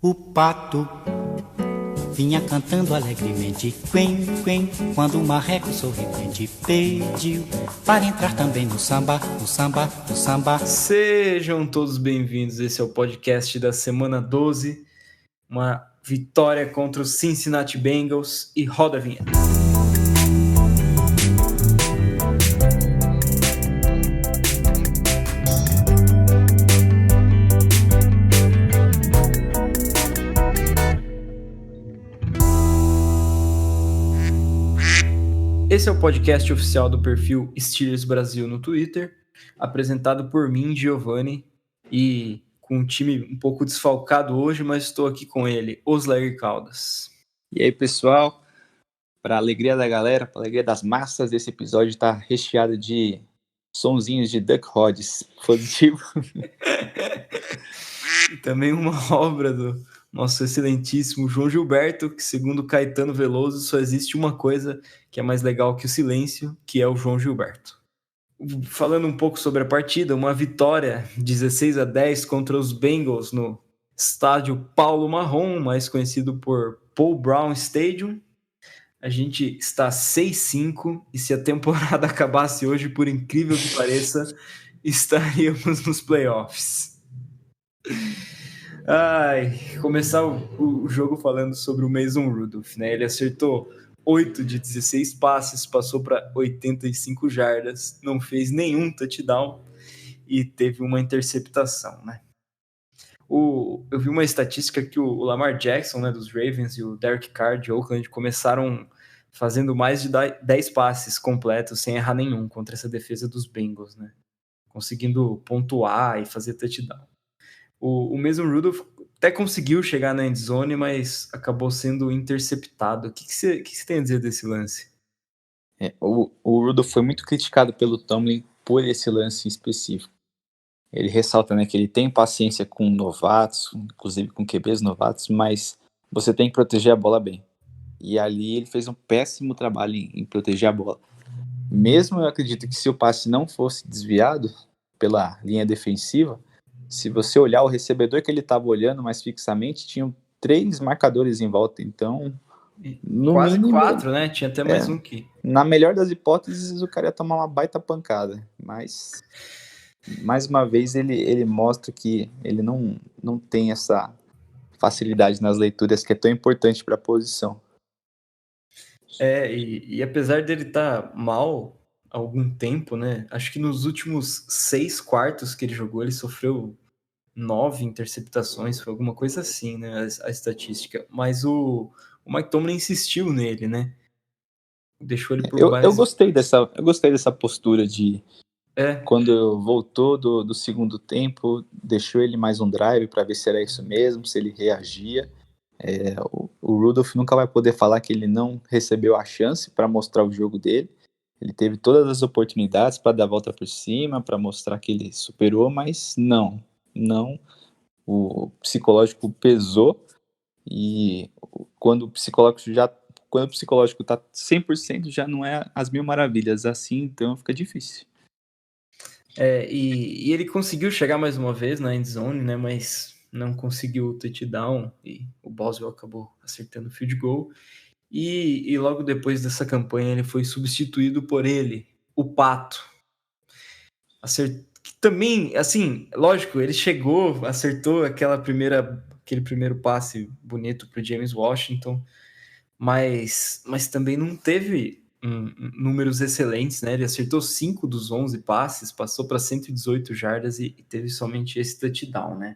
O pato vinha cantando alegremente, quen, quen, quando o marreco sorridente pediu para entrar também no samba, no samba, no samba. Sejam todos bem-vindos, esse é o podcast da semana 12, uma vitória contra os Cincinnati Bengals e roda a vinheta. Esse é o podcast oficial do perfil Steelers Brasil no Twitter, apresentado por mim, Giovanni, e com um time um pouco desfalcado hoje, mas estou aqui com ele, Oslair Caldas. E aí, pessoal, para a alegria da galera, para a alegria das massas, esse episódio está recheado de sonzinhos de Duck Hodges, positivo. E também uma obra do nosso excelentíssimo João Gilberto, que segundo Caetano Veloso, só existe uma coisa que é mais legal que o silêncio, que é o João Gilberto. Falando um pouco sobre a partida, uma vitória 16-10 contra os Bengals no estádio Paulo Marrom, mais conhecido por Paul Brown Stadium. A gente está 6-5 e se a temporada acabasse hoje, por incrível que pareça, estaríamos nos playoffs. Começar o jogo falando sobre o Mason Rudolph, né? Ele acertou 8 de 16 passes, passou para 85 jardas, não fez nenhum touchdown e teve uma interceptação, né? Eu vi uma estatística que o Lamar Jackson, né, dos Ravens, e o Derek Carr de Oakland começaram fazendo mais de 10 passes completos sem errar nenhum contra essa defesa dos Bengals, né? Conseguindo pontuar e fazer touchdown. O Mason Rudolph até conseguiu chegar na endzone, mas acabou sendo interceptado. O que você tem a dizer desse lance? O Rudolph foi muito criticado pelo Tomlin por esse lance em específico. Ele ressalta, né, que ele tem paciência com novatos, inclusive com QBs novatos, mas você tem que proteger a bola bem. E ali ele fez um péssimo trabalho em proteger a bola. Mesmo eu acredito que se o passe não fosse desviado pela linha defensiva, se você olhar o recebedor que ele estava olhando mais fixamente, tinham 3 marcadores em volta, então... Quase mínimo, 4, né? Tinha até mais um que... Na melhor das hipóteses, o cara ia tomar uma baita pancada, mas... Mais uma vez, ele mostra que ele não tem essa facilidade nas leituras que é tão importante para a posição. E apesar dele estar mal há algum tempo, né? Acho que nos últimos 6 quartos que ele jogou, ele sofreu 9 interceptações, foi alguma coisa assim, né? A estatística. Mas o Mike Tomlin insistiu nele, né? Deixou ele por eu gostei dessa postura de... Quando voltou do segundo tempo, deixou ele mais um drive para ver se era isso mesmo, se ele reagia. O Rudolph nunca vai poder falar que ele não recebeu a chance para mostrar o jogo dele. Ele teve todas as oportunidades para dar a volta por cima, para mostrar que ele superou, mas não. O psicológico pesou e quando o psicológico está 100% já não é as mil maravilhas, assim, então fica difícil. E ele conseguiu chegar mais uma vez na endzone, né, mas não conseguiu o touchdown e o Boswell acabou acertando o field goal. E logo depois dessa campanha ele foi substituído por ele, o Pato. Que também, assim, lógico, ele chegou, acertou aquele primeiro passe bonito para o James Washington, mas também não teve números excelentes, né? Ele acertou 5 dos 11 passes, passou para 118 jardas e teve somente esse touchdown, né?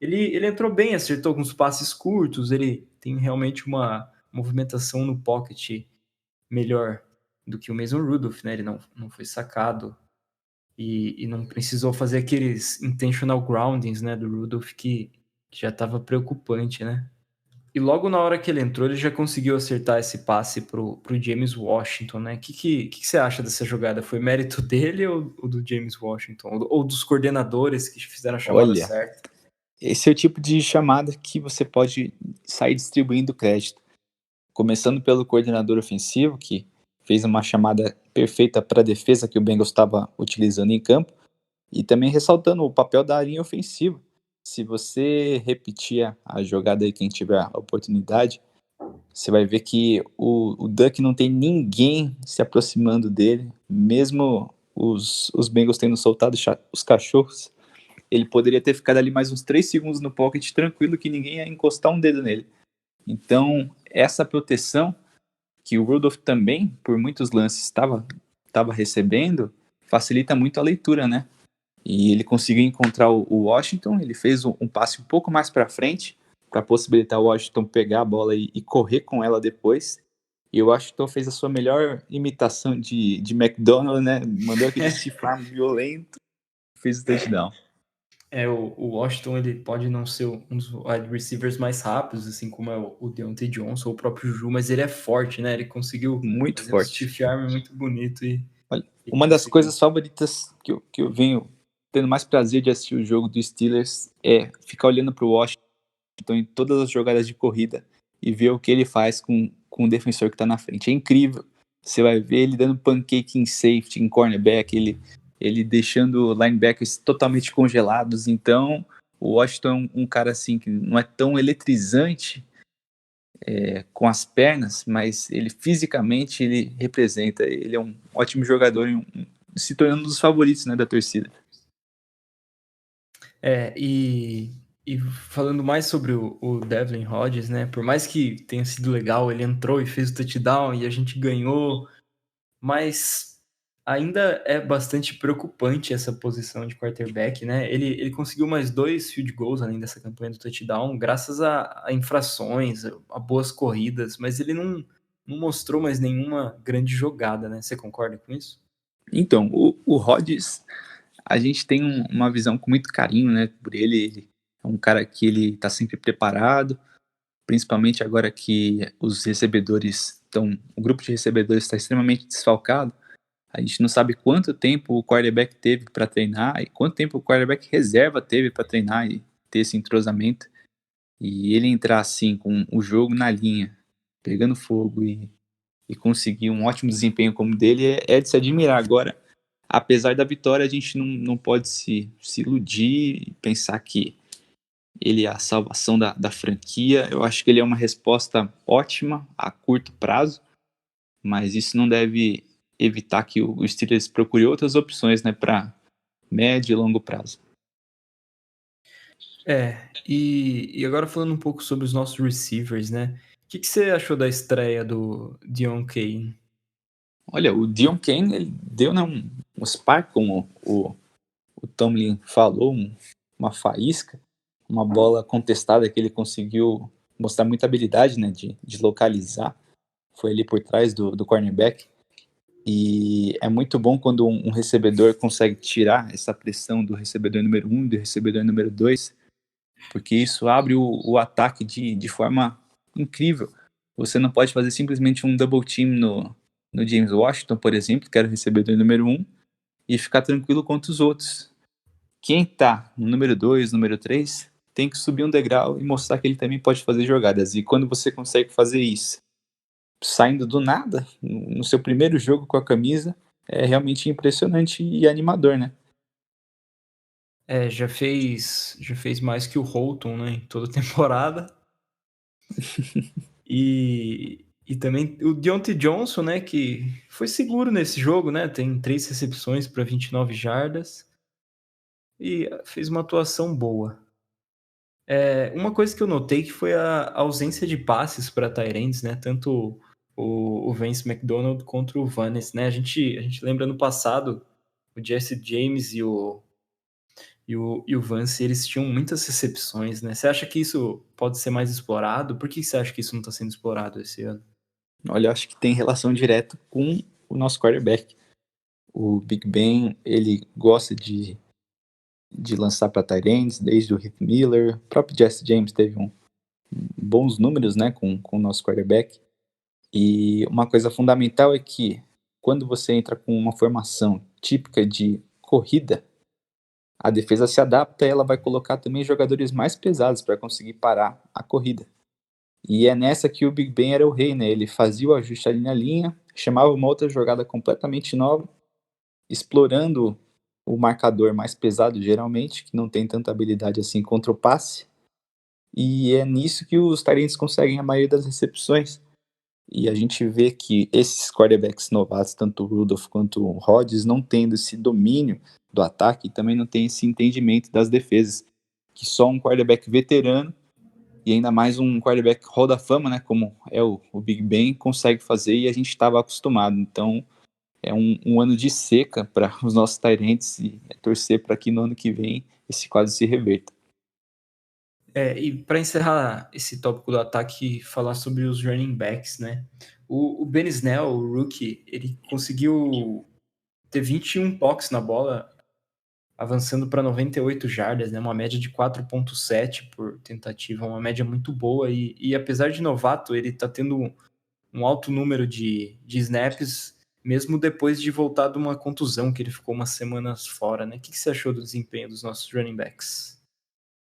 Ele entrou bem, acertou alguns passes curtos, ele tem realmente uma movimentação no pocket melhor do que o Mason Rudolph, né? Ele não foi sacado e não precisou fazer aqueles intentional groundings, né, do Rudolph que já estava preocupante, né? E logo na hora que ele entrou, ele já conseguiu acertar esse passe pro James Washington, né? O que você acha dessa jogada? Foi mérito dele ou do James Washington? Ou dos coordenadores que fizeram a chamada certa? Esse é o tipo de chamada que você pode sair distribuindo crédito. Começando pelo coordenador ofensivo, que fez uma chamada perfeita para a defesa que o Bengals estava utilizando em campo, e também ressaltando o papel da linha ofensiva. se você repetir a jogada aí, quem tiver a oportunidade, você vai ver que o Duck não tem ninguém se aproximando dele, mesmo os Bengals tendo soltado os cachorros, ele poderia ter ficado ali mais uns 3 segundos no pocket, tranquilo, que ninguém ia encostar um dedo nele. Então, essa proteção que o Rudolph também, por muitos lances, estava recebendo, facilita muito a leitura, né? E ele conseguiu encontrar o Washington, ele fez um passe um pouco mais para frente, para possibilitar o Washington pegar a bola e correr com ela depois. E o Washington fez a sua melhor imitação de McDonald, né? Mandou aquele stiff-arm violento, fez o touchdown. O Washington, ele pode não ser um dos wide receivers mais rápidos, assim como é o Deontay Johnson ou o próprio Ju, mas ele é forte, né? Ele conseguiu muito fazer forte. Um stiff arm muito bonito. Olha, uma das coisas favoritas que eu venho tendo mais prazer de assistir o jogo do Steelers é ficar olhando para o Washington em todas as jogadas de corrida e ver o que ele faz com o defensor que está na frente. É incrível. Você vai ver ele dando pancake em safety, em cornerback, ele deixando linebackers totalmente congelados. Então, o Washington é um cara assim que não é tão eletrizante com as pernas, mas ele fisicamente ele representa. Ele é um ótimo jogador se tornando um dos favoritos, né, da torcida. E falando mais sobre o Devlin Hodges, né? Por mais que tenha sido legal, ele entrou e fez o touchdown e a gente ganhou, mas ainda é bastante preocupante essa posição de quarterback, né? Ele conseguiu mais 2 field goals além dessa campanha do touchdown, graças a infrações, a boas corridas, mas ele não mostrou mais nenhuma grande jogada, né? Você concorda com isso? Então, o Hodges, a gente tem uma visão com muito carinho, né, por ele. Ele é um cara que ele tá sempre preparado, principalmente agora que os recebedores o grupo de recebedores está extremamente desfalcado. A gente não sabe quanto tempo o quarterback teve para treinar e quanto tempo o quarterback reserva teve para treinar e ter esse entrosamento. E ele entrar assim com o jogo na linha, pegando fogo e conseguir um ótimo desempenho como dele é de se admirar. Agora, apesar da vitória, a gente não pode se iludir e pensar que ele é a salvação da franquia. Eu acho que ele é uma resposta ótima a curto prazo, mas isso não deve evitar que o Steelers procure outras opções, né, para médio e longo prazo. E agora falando um pouco sobre os nossos receivers, né? O que você achou da estreia do Deon Cain? Olha, o Deon Cain, ele deu, né, um spark, como o Tomlin falou, uma faísca, uma bola contestada que ele conseguiu mostrar muita habilidade, né, de localizar. Foi ali por trás do cornerback. E é muito bom quando um recebedor consegue tirar essa pressão do recebedor número 1 e do recebedor número 2, porque isso abre o ataque de forma incrível. Você não pode fazer simplesmente um double team no James Washington, por exemplo, que era o recebedor número 1, e ficar tranquilo contra os outros. Quem tá no número 2, número 3, tem que subir um degrau e mostrar que ele também pode fazer jogadas. E quando você consegue fazer isso, saindo do nada, no seu primeiro jogo com a camisa, é realmente impressionante e animador, né? Já fez mais que o Holton, né, em toda a temporada. E também o Deontay Johnson, né, que foi seguro nesse jogo, né? Tem 3 recepções para 29 jardas e fez uma atuação boa. Uma coisa que eu notei que foi a ausência de passes para tight ends, né? Tanto o Vance McDonald contra o Vannes, né? A gente lembra no passado o Jesse James e o Vance, eles tinham muitas recepções, né? Você acha que isso pode ser mais explorado? Por que você acha que isso não está sendo explorado esse ano? Olha, eu acho que tem relação direta com o nosso quarterback. O Big Ben, ele gosta de lançar para tight ends, desde o Heath Miller. O próprio Jesse James teve bons números, né, com o nosso quarterback. E uma coisa fundamental é que quando você entra com uma formação típica de corrida, a defesa se adapta e ela vai colocar também jogadores mais pesados para conseguir parar a corrida. E é nessa que o Big Ben era o rei, né? Ele fazia o ajuste ali na linha, chamava uma outra jogada completamente nova, explorando o marcador mais pesado, geralmente, que não tem tanta habilidade assim contra o passe. E é nisso que os tight ends conseguem a maioria das recepções. E a gente vê que esses quarterbacks novatos, tanto o Rudolph quanto o Rodgers, não tendo esse domínio do ataque e também não tem esse entendimento das defesas, que só um quarterback veterano e ainda mais um quarterback Hall da Fama, né, como é o Big Ben, consegue fazer, e a gente estava acostumado. Então é um ano de seca para os nossos tight ends e torcer para que no ano que vem esse quadro se reverta. E para encerrar esse tópico do ataque, falar sobre os running backs, né? O Ben Snell, o rookie, ele conseguiu ter 21 toques na bola, avançando para 98 jardas, né? Uma média de 4.7 por tentativa, uma média muito boa. E apesar de novato, ele está tendo um alto número de snaps, mesmo depois de voltar de uma contusão, que ele ficou umas semanas fora, né? O que você achou do desempenho dos nossos running backs?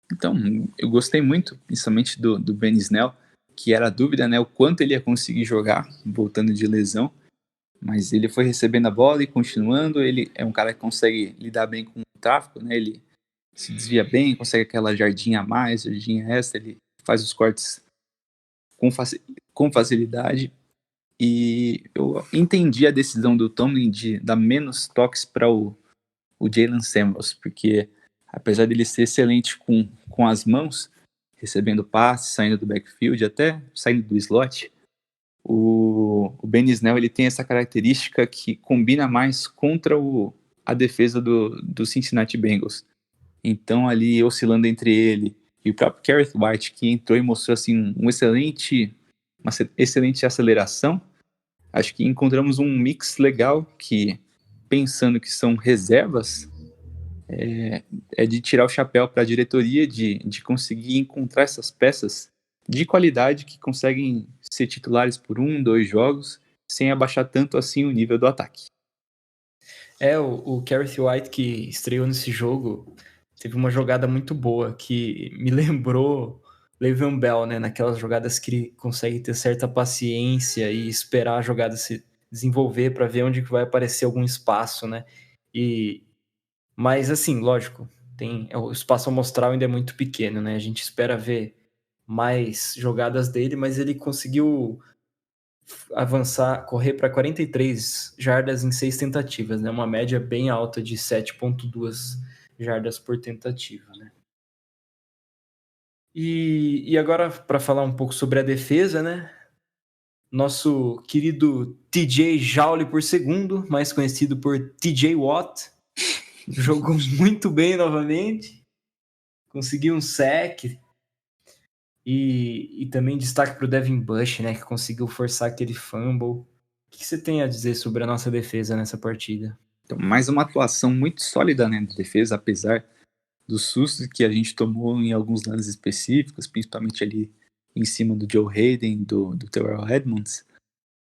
Então, eu gostei muito, principalmente do Ben Snell, que era a dúvida, né, o quanto ele ia conseguir jogar, voltando de lesão, mas ele foi recebendo a bola e continuando. Ele é um cara que consegue lidar bem com o tráfego, né, ele se desvia bem, consegue aquela jardinha a mais, jardinha extra, ele faz os cortes com facilidade, e eu entendi a decisão do Tomlin de dar menos toques para o Jaylen Samuels, porque apesar dele ser excelente com as mãos, recebendo passes, saindo do backfield, até saindo do slot, o Ben Snell ele tem essa característica que combina mais contra a defesa do Cincinnati Bengals. Então, ali, oscilando entre ele e o próprio Kerrith White, que entrou e mostrou assim, uma excelente aceleração, acho que encontramos um mix legal que, pensando que são reservas, é de tirar o chapéu para a diretoria de conseguir encontrar essas peças de qualidade que conseguem ser titulares por 2 jogos, sem abaixar tanto assim o nível do ataque. O Kerrith White, que estreou nesse jogo, teve uma jogada muito boa que me lembrou Le'Veon Bell, né? Naquelas jogadas que ele consegue ter certa paciência e esperar a jogada se desenvolver para ver onde que vai aparecer algum espaço, né? Mas assim, lógico, o espaço amostral ainda é muito pequeno, né? A gente espera ver mais jogadas dele, mas ele conseguiu avançar, correr para 43 jardas em 6 tentativas, né? Uma média bem alta de 7.2 jardas por tentativa, né? E agora, para falar um pouco sobre a defesa, né? Nosso querido TJ Joule por segundo, mais conhecido por TJ Watt, jogou muito bem novamente, conseguiu um sack, e também destaque para o Devin Bush, né, que conseguiu forçar aquele fumble. O que você tem a dizer sobre a nossa defesa nessa partida? Então, mais uma atuação muito sólida, né, de defesa, apesar do susto que a gente tomou em alguns lances específicos, principalmente ali em cima do Joe Hayden, do Terrell Edmonds.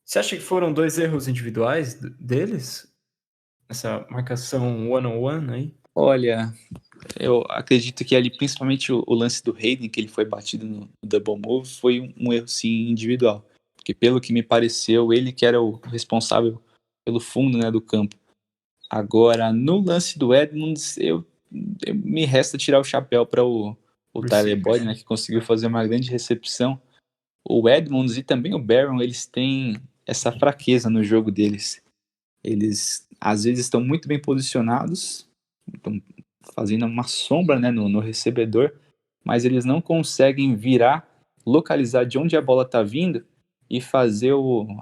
Você acha que foram 2 erros individuais deles? Essa marcação one-on-one aí? Olha, eu acredito que ali, principalmente o lance do Hayden, que ele foi batido no double move, foi um erro sim individual. Porque pelo que me pareceu, ele que era o responsável pelo fundo, né, do campo. Agora, no lance do Edmonds, me resta tirar o chapéu para o Tyler Boyd, né, que conseguiu fazer uma grande recepção. O Edmonds e também o Barron, eles têm essa fraqueza no jogo deles. Eles, às vezes, estão muito bem posicionados, estão fazendo uma sombra, né, no recebedor, mas eles não conseguem virar, localizar de onde a bola está vindo e fazer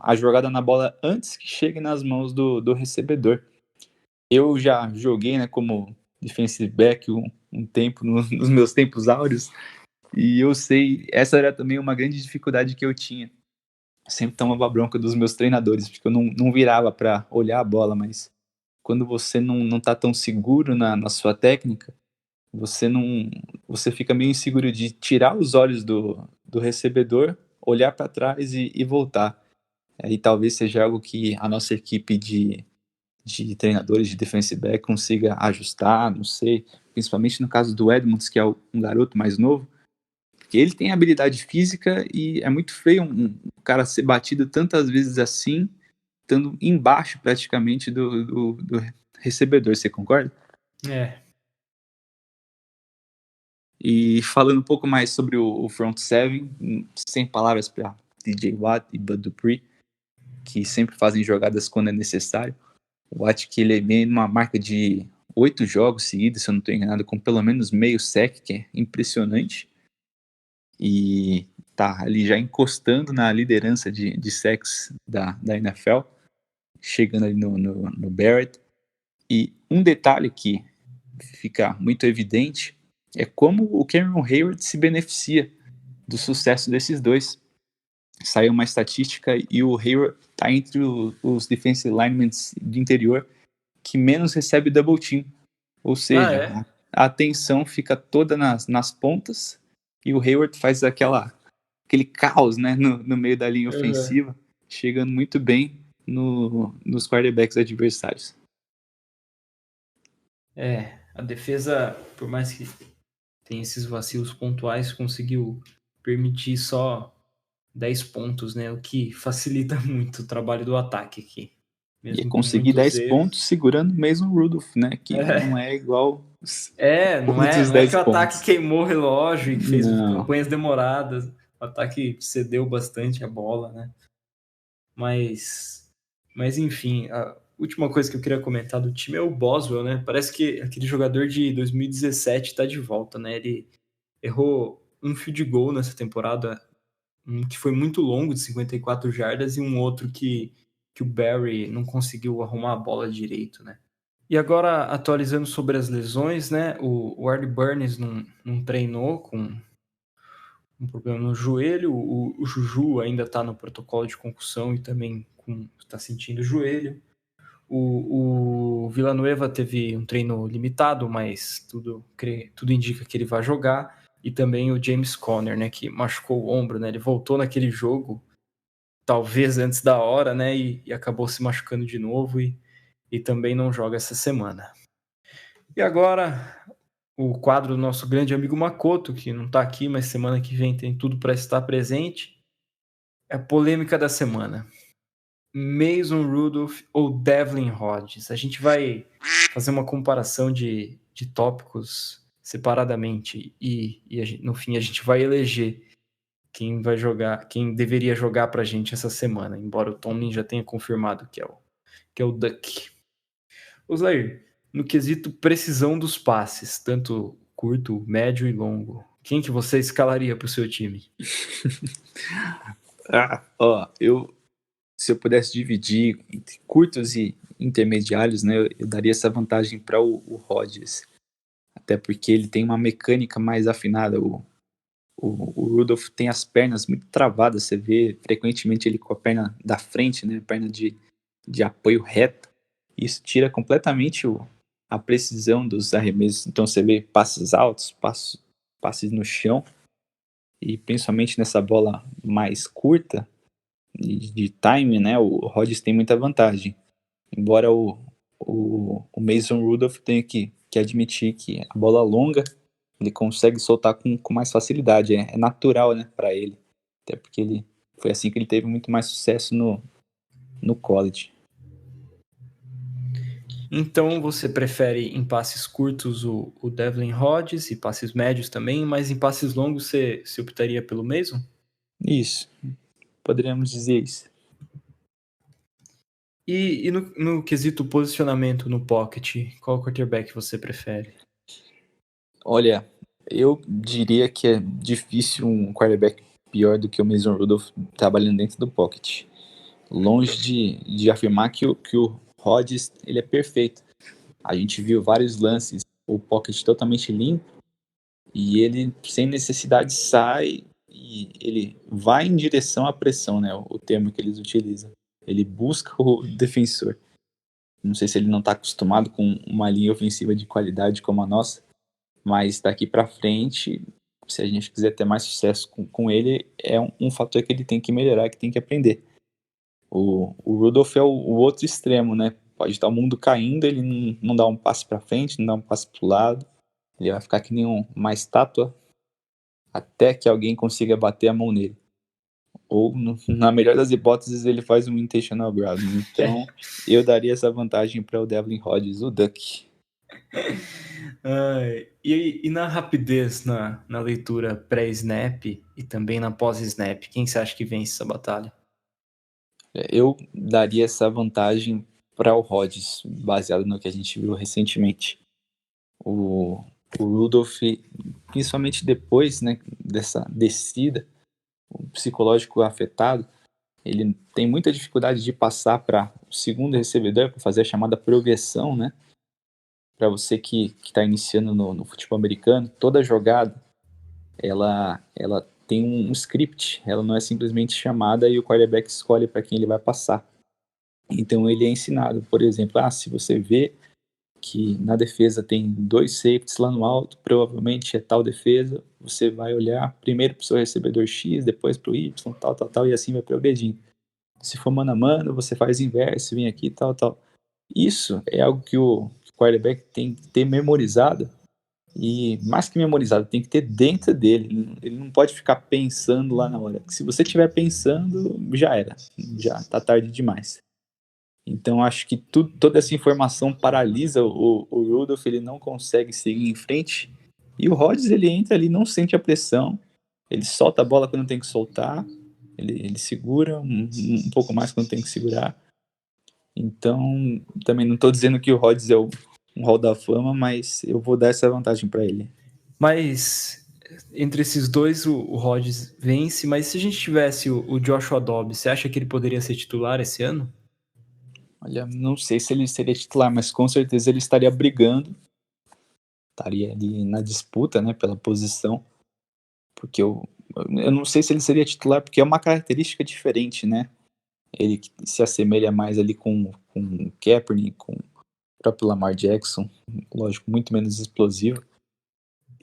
a jogada na bola antes que chegue nas mãos do recebedor. Eu já joguei, né, como defensive back um tempo, nos meus tempos áureos, e eu sei, essa era também uma grande dificuldade que eu tinha. Eu sempre tomava bronca dos meus treinadores, porque eu não virava para olhar a bola, mas quando você não tá tão seguro na sua técnica, você fica meio inseguro de tirar os olhos do recebedor, olhar para trás e voltar. Aí talvez seja algo que a nossa equipe de treinadores de defensive back consiga ajustar, não sei, principalmente no caso do Edmonds, que é um garoto mais novo, porque ele tem habilidade física e é muito feio um cara ser batido tantas vezes assim, estando embaixo praticamente do recebedor, você concorda? É. E falando um pouco mais sobre o front seven, sem palavras para DJ Watt e Bud Dupree, que sempre fazem jogadas quando é necessário. O Watt, que ele vem numa marca de 8 jogos seguidos, se eu não estou enganado, com pelo menos meio sec, que é impressionante. E tá ali já encostando na liderança de sacks da NFL, chegando ali no Barrett. E um detalhe que fica muito evidente é como o Cameron Heyward se beneficia do sucesso desses dois. Saiu uma estatística e o Heyward está entre os defensive linemen de interior que menos recebe double team. Ou seja, a atenção fica toda nas pontas e o Heyward faz aquele caos, né, no meio da linha ofensiva, chegando muito bem nos quarterbacks adversários. A defesa, por mais que tenha esses vacilos pontuais, conseguiu permitir só 10 pontos, né? O que facilita muito o trabalho do ataque aqui. Mesmo e conseguir 10 pontos segurando mesmo o Rudolph, né? Que não é igual. Não é que o ataque queimou o relógio e fez campanhas demoradas. O ataque cedeu bastante a bola, né? Mas enfim, a última coisa que eu queria comentar do time é o Boswell, né? Parece que aquele jogador de 2017 tá de volta, né? Ele errou um field goal nessa temporada, que foi muito longo, de 54 jardas, e um outro que o Barry não conseguiu arrumar a bola direito, né? E agora, atualizando sobre as lesões, né? O Artie Burns não treinou com um problema no joelho, o Juju ainda está no protocolo de concussão e também está sentindo o joelho. O Villanueva teve um treino limitado, mas tudo indica que ele vai jogar. E também o James Conner, né, que machucou o ombro, né? Ele voltou naquele jogo, talvez antes da hora, né? E acabou se machucando de novo e também não joga essa semana. E agora, o quadro do nosso grande amigo Makoto, que não está aqui, mas semana que vem tem tudo para estar presente. É a polêmica da semana. Mason Rudolph ou Devlin Hodges? A gente vai fazer uma comparação de tópicos separadamente e no fim a gente vai eleger quem vai jogar, quem deveria jogar pra gente essa semana, embora o Tomlin já tenha confirmado que é o Duck. Oslair, no quesito precisão dos passes, tanto curto, médio e longo, quem que você escalaria pro seu time? Se eu pudesse dividir entre curtos e intermediários, né, eu daria essa vantagem para o Hodges. Até porque ele tem uma mecânica mais afinada. O Rudolph tem as pernas muito travadas, você vê frequentemente ele com a perna da frente, né, perna de apoio reto. Isso tira completamente a precisão dos arremessos. Então você vê passes altos, passes no chão, e principalmente nessa bola mais curta, de time, né, o Rodgers tem muita vantagem. Embora o Mason Rudolph tenha que admitir que a bola longa ele consegue soltar com mais facilidade, é natural, né, para ele. Até porque foi assim que ele teve muito mais sucesso no college. Então você prefere em passes curtos o Devlin Hodges e passes médios também, mas em passes longos você optaria pelo Mason? Isso, poderíamos dizer isso. E no quesito posicionamento no pocket, qual quarterback você prefere? Olha, eu diria que é difícil um quarterback pior do que o Mason Rudolph trabalhando dentro do pocket. Longe de afirmar que o Rodgers ele é perfeito. A gente viu vários lances, o pocket totalmente limpo, e ele sem necessidade sai e ele vai em direção à pressão, né? O termo que eles utilizam. Ele busca o defensor. Não sei se ele não está acostumado com uma linha ofensiva de qualidade como a nossa, mas daqui para frente, se a gente quiser ter mais sucesso com ele, é um fator que ele tem que melhorar, que tem que aprender. O Rudolph é o outro extremo, né? Pode estar o mundo caindo, ele não dá um passo para frente, não dá um passo para o lado, ele vai ficar que nem uma estátua até que alguém consiga bater a mão nele. Ou, na melhor das hipóteses, ele faz um intentional ground. Então, eu daria essa vantagem para o Devlin Hodges, o Duck. E na rapidez, na leitura pré-snap e também na pós-snap, quem você acha que vence essa batalha? Eu daria essa vantagem para o Rodgers, baseado no que a gente viu recentemente. O Rudolph, principalmente depois, né, dessa descida, o psicológico afetado, ele tem muita dificuldade de passar para o segundo recebedor, para fazer a chamada progressão, né? Para você que está iniciando no futebol americano, toda jogada, ela tem um script, ela não é simplesmente chamada e o quarterback escolhe para quem ele vai passar. Então ele é ensinado, por exemplo, se você vê que na defesa tem 2 safeties lá no alto, provavelmente é tal defesa, você vai olhar primeiro para o seu recebedor X, depois para o Y, tal, e assim vai progredindo. Se for mano a mano, você faz inverso, vem aqui, tal. Isso é algo que o quarterback tem que ter memorizado, e mais que memorizado, tem que ter dentro dele. Ele não pode ficar pensando lá na hora. Se você estiver pensando, já era. Já tá tarde demais. Então acho que toda essa informação paralisa o Rudolph, ele não consegue seguir em frente. E o Rodgers, ele entra ali, não sente a pressão, ele solta a bola quando tem que soltar, ele segura um pouco mais quando tem que segurar. Então, também não estou dizendo que o Rodgers é um Hall da Fama, mas eu vou dar essa vantagem para ele. Mas entre esses dois, o Rodgers vence, mas se a gente tivesse o Joshua Dobbs, você acha que ele poderia ser titular esse ano? Olha, não sei se ele seria titular, mas com certeza ele estaria brigando, estaria ali na disputa, né, pela posição, porque eu não sei se ele seria titular, porque é uma característica diferente, né, ele se assemelha mais ali com o Kaepernick, com o próprio Lamar Jackson, lógico, muito menos explosivo,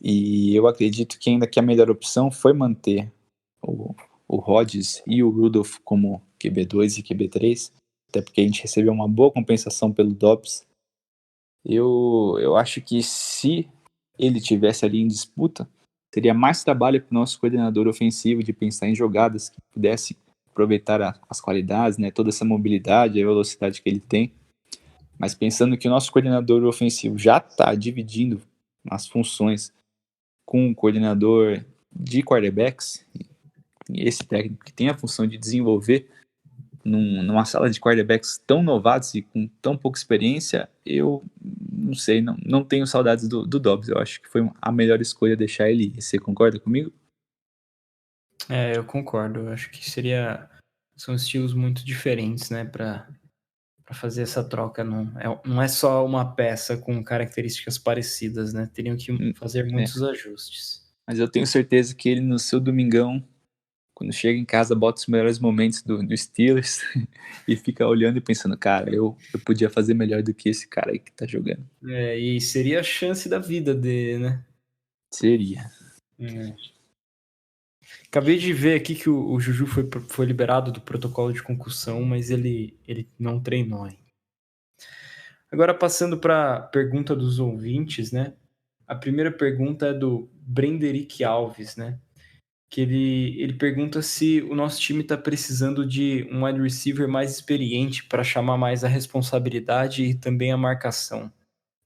e eu acredito que ainda que a melhor opção foi manter o Rodgers e o Rudolph como QB2 e QB3, até porque a gente recebeu uma boa compensação pelo Dobbs. Eu acho que se ele tivesse ali em disputa, teria mais trabalho para o nosso coordenador ofensivo de pensar em jogadas que pudesse aproveitar as qualidades, né, toda essa mobilidade, a velocidade que ele tem. Mas pensando que o nosso coordenador ofensivo já está dividindo as funções com o coordenador de quarterbacks, e esse técnico que tem a função de desenvolver numa sala de quarterbacks tão novatos e com tão pouca experiência, eu não sei, não tenho saudades do Dobbs. Eu acho que foi a melhor escolha deixar ele ir. Você concorda comigo? Eu concordo. Eu acho que são estilos muito diferentes, né, para fazer essa troca. Não é só uma peça com características parecidas, né? Teriam que fazer muitos ajustes. Mas eu tenho certeza que ele, no seu domingão, quando chega em casa, bota os melhores momentos do Steelers e fica olhando e pensando, cara, eu podia fazer melhor do que esse cara aí que tá jogando. E seria a chance da vida dele, né? Seria. Acabei de ver aqui que o Juju foi liberado do protocolo de concussão, mas ele não treinou ainda. Agora, passando para a pergunta dos ouvintes, né? A primeira pergunta é do Brenderick Alves, né? Que ele pergunta se o nosso time está precisando de um wide receiver mais experiente para chamar mais a responsabilidade e também a marcação.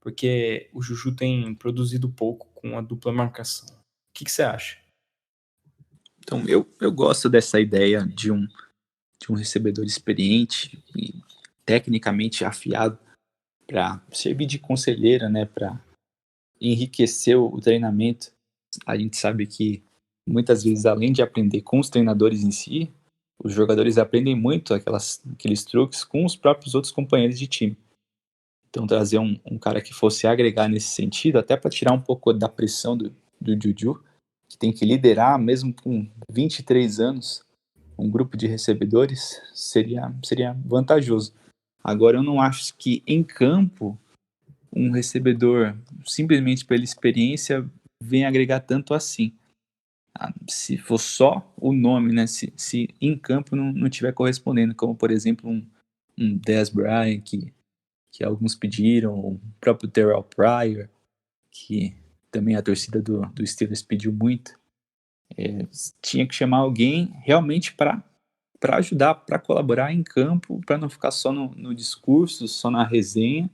Porque o Juju tem produzido pouco com a dupla marcação. O que você acha? Então, eu gosto dessa ideia de um recebedor experiente e tecnicamente afiado para servir de conselheira, né, para enriquecer o treinamento. A gente sabe que muitas vezes, além de aprender com os treinadores em si, os jogadores aprendem muito aqueles truques com os próprios outros companheiros de time. Então, trazer um cara que fosse agregar nesse sentido, até para tirar um pouco da pressão do Juju, que tem que liderar, mesmo com 23 anos, um grupo de recebedores, seria vantajoso. Agora, eu não acho que em campo um recebedor, simplesmente pela experiência, venha agregar tanto assim. Se for só o nome, né? Se em campo não tiver correspondendo, como por exemplo um Dez Bryant, que alguns pediram, o próprio Terrell Pryor, que também a torcida do Steelers pediu muito. Tinha que chamar alguém realmente para ajudar, para colaborar em campo, para não ficar só no discurso, só na resenha,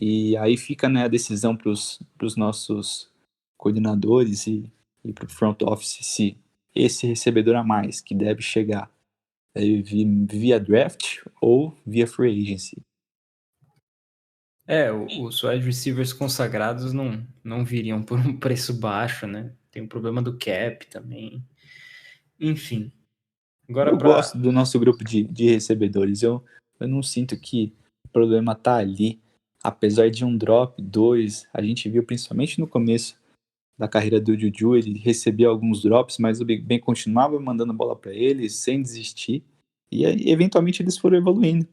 E aí fica, né, a decisão para os nossos coordenadores e para o front office se esse recebedor a mais que deve chegar via draft ou via free agency. Os wide receivers consagrados não viriam por um preço baixo, né? Tem o problema do cap também. Enfim. Agora gosto do nosso grupo de recebedores. Eu não sinto que o problema tá ali. Apesar de um drop, 2, a gente viu principalmente no começo da carreira do Juju, ele recebia alguns drops, mas o Big Ben continuava mandando bola para ele, sem desistir, e eventualmente eles foram evoluindo.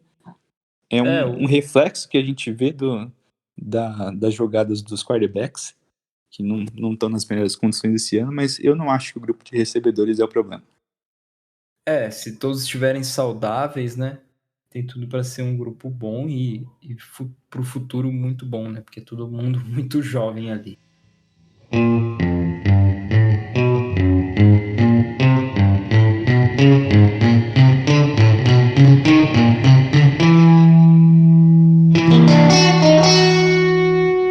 É um reflexo que a gente vê das jogadas dos quarterbacks, que não estão nas melhores condições esse ano, mas eu não acho que o grupo de recebedores é o problema. Se todos estiverem saudáveis, né? Tem tudo para ser um grupo bom e para o futuro muito bom, né? Porque é todo mundo muito jovem ali.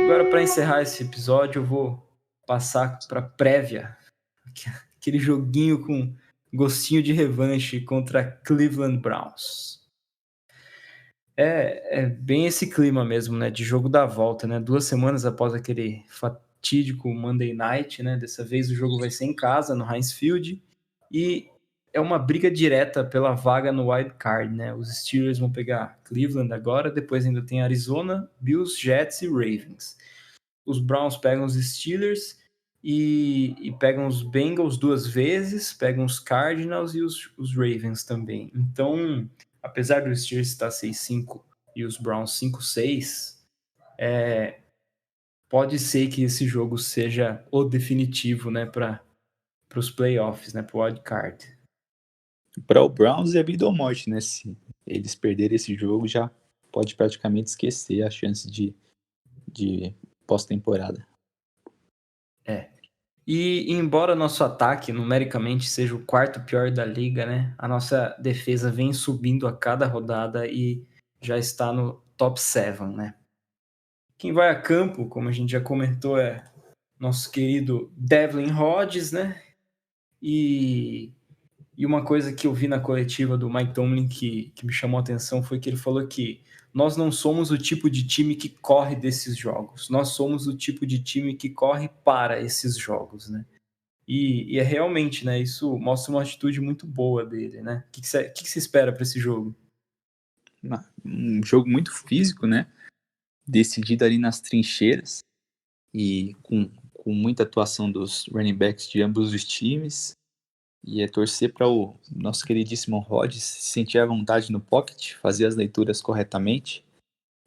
Agora, para encerrar esse episódio, eu vou passar para prévia, aquele joguinho com gostinho de revanche contra Cleveland Browns. É bem esse clima mesmo, né, de jogo da volta, né, 2 semanas após aquele fatídico Monday Night, né, dessa vez o jogo vai ser em casa, no Heinz Field, e é uma briga direta pela vaga no wild card, né, os Steelers vão pegar Cleveland agora, depois ainda tem Arizona, Bills, Jets e Ravens. Os Browns pegam os Steelers e pegam os Bengals 2 vezes, pegam os Cardinals e os Ravens também. Então, apesar do Steelers estar 6-5 e os Browns 5-6, pode ser que esse jogo seja o definitivo, né, para os playoffs, né, para o wild card. Para o Browns é vida ou morte, né? Se eles perderem esse jogo, já pode praticamente esquecer a chance de pós-temporada. E embora nosso ataque numericamente seja o 4º pior da liga, né, a nossa defesa vem subindo a cada rodada e já está no top 7, né? Quem vai a campo, como a gente já comentou, é nosso querido Devlin Hodges, né? E uma coisa que eu vi na coletiva do Mike Tomlin que me chamou a atenção foi que ele falou que nós não somos o tipo de time que corre desses jogos, nós somos o tipo de time que corre para esses jogos, né? E é realmente, né? Isso mostra uma atitude muito boa dele, né? O que você espera para esse jogo? Um jogo muito físico, né? Decidido ali nas trincheiras e com muita atuação dos running backs de ambos os times. E é torcer para o nosso queridíssimo Rodgers se sentir à vontade no pocket, fazer as leituras corretamente.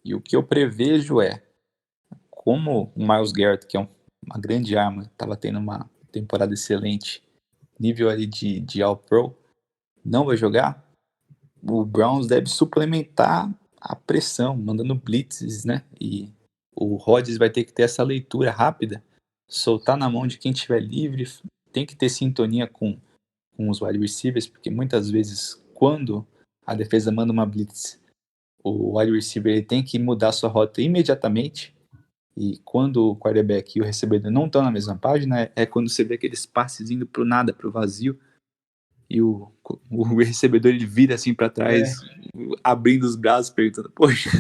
E o que eu prevejo é, como o Myles Garrett, que é uma grande arma, estava tendo uma temporada excelente, nível ali de All-Pro, não vai jogar, o Browns deve suplementar a pressão, mandando blitzes, né? E o Rodgers vai ter que ter essa leitura rápida, soltar na mão de quem estiver livre, tem que ter sintonia com os wide receivers, porque muitas vezes, quando a defesa manda uma blitz, o wide receiver ele tem que mudar sua rota imediatamente, e quando o quarterback e o recebedor não estão na mesma página, é quando você vê aqueles passes indo pro nada, pro vazio, e o recebedor ele vira assim para trás, abrindo os braços, perguntando, poxa,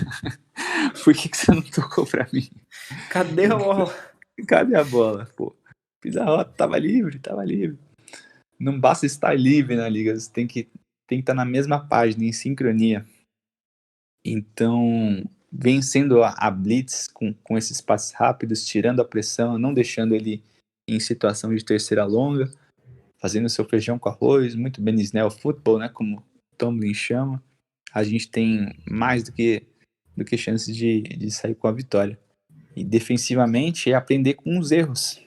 por que você não tocou para mim? Cadê a bola? Cadê a bola? Pô, fiz a rota, tava livre. Não basta estar livre na liga, você tem que estar na mesma página, em sincronia. Então, vencendo a blitz com esses passes rápidos, tirando a pressão, não deixando ele em situação de terceira longa, fazendo seu feijão com arroz, muito bem Snell Football, né, como Tomlin chama, a gente tem mais do que chances de sair com a vitória. E defensivamente é aprender com os erros.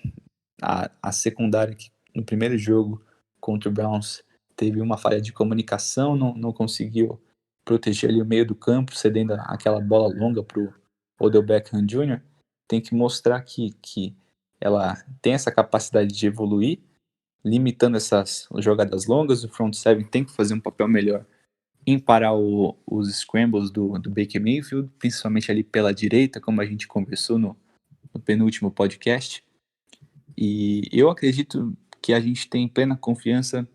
A secundária que no primeiro jogo contra o Browns teve uma falha de comunicação, não conseguiu proteger ali o meio do campo, cedendo aquela bola longa para o Odell Beckham Jr., tem que mostrar que ela tem essa capacidade de evoluir, limitando essas jogadas longas. O front seven tem que fazer um papel melhor em parar os scrambles do Baker Mayfield, principalmente ali pela direita, como a gente conversou no penúltimo podcast. E eu acredito que a gente tem plena confiança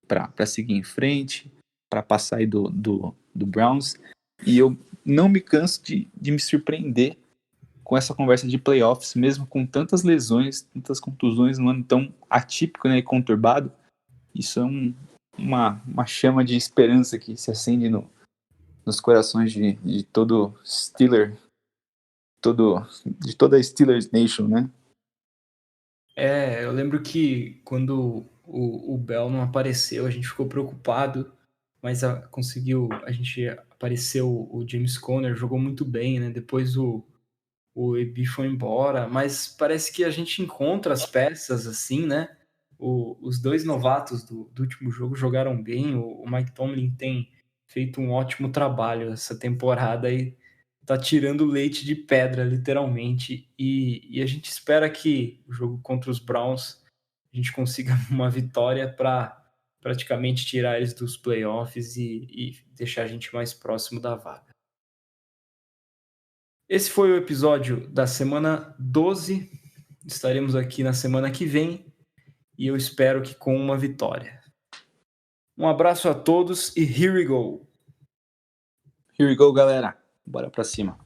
para seguir em frente, para passar aí do Browns. E eu não me canso de me surpreender com essa conversa de playoffs, mesmo com tantas lesões, tantas contusões, num ano tão atípico, né, e conturbado. Isso é uma chama de esperança que se acende nos corações de todo Steeler, de toda a Steelers Nation, né? Eu lembro que quando o Bell não apareceu, a gente ficou preocupado, mas apareceu o James Conner, jogou muito bem, né? Depois o Ebi foi embora, mas parece que a gente encontra as peças assim, né? Os dois novatos do último jogo jogaram bem, o Mike Tomlin tem feito um ótimo trabalho essa temporada e tá tirando leite de pedra, literalmente, e a gente espera que o jogo contra os Browns a gente consiga uma vitória para praticamente tirar eles dos playoffs e deixar a gente mais próximo da vaga. Esse foi o episódio da semana 12. Estaremos aqui na semana que vem e eu espero que com uma vitória. Um abraço a todos e here we go! Here we go, galera. Bora pra cima.